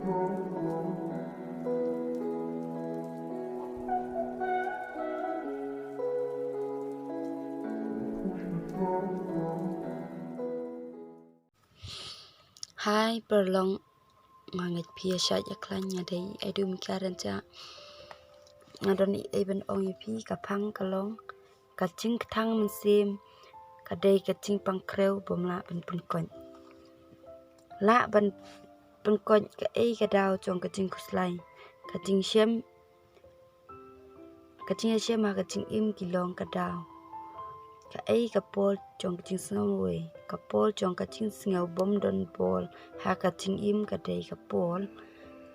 Hai perlong ngangat pia sya yaklan nyadai aidum karanca ngadoni eben ong yupi kapang kalong kacing ketang mensim kadai kacing pangkreu bomla ben penkon la ben penkon ka ei kadau chong kacing kuslai kacing syem ma kacing im kilong kadau ka ei kapol chong kacing snowwe kapol chong kacing sngau bom don bol ha kacing im kadai kapol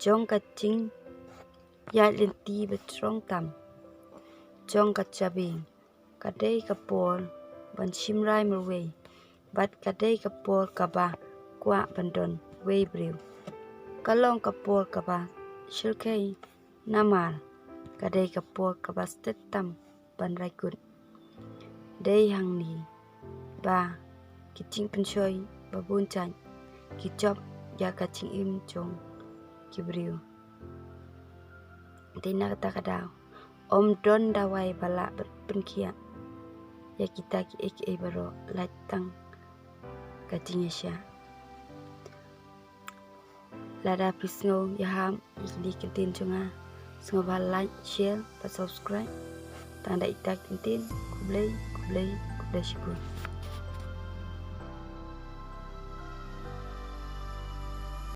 chong kacing ya lenti betrong tam chong kacabing kadai kapol ban shimrai merwe bat kadai kapol kaba kwa bandon we brew kalong kapol kaba shilkai namal kadai kapol kaba stet tam ban raikut dei hang ni ba kicing pensoi babun chan kicop ya kacing im chong kibriu dina kata kadau om don dawai bala penkia ya kita ki eke baro latang kacing sya lada pisngo ya ham ikli kentin chunga sngo ba like share ba subscribe tanda itak kentin kublai shukur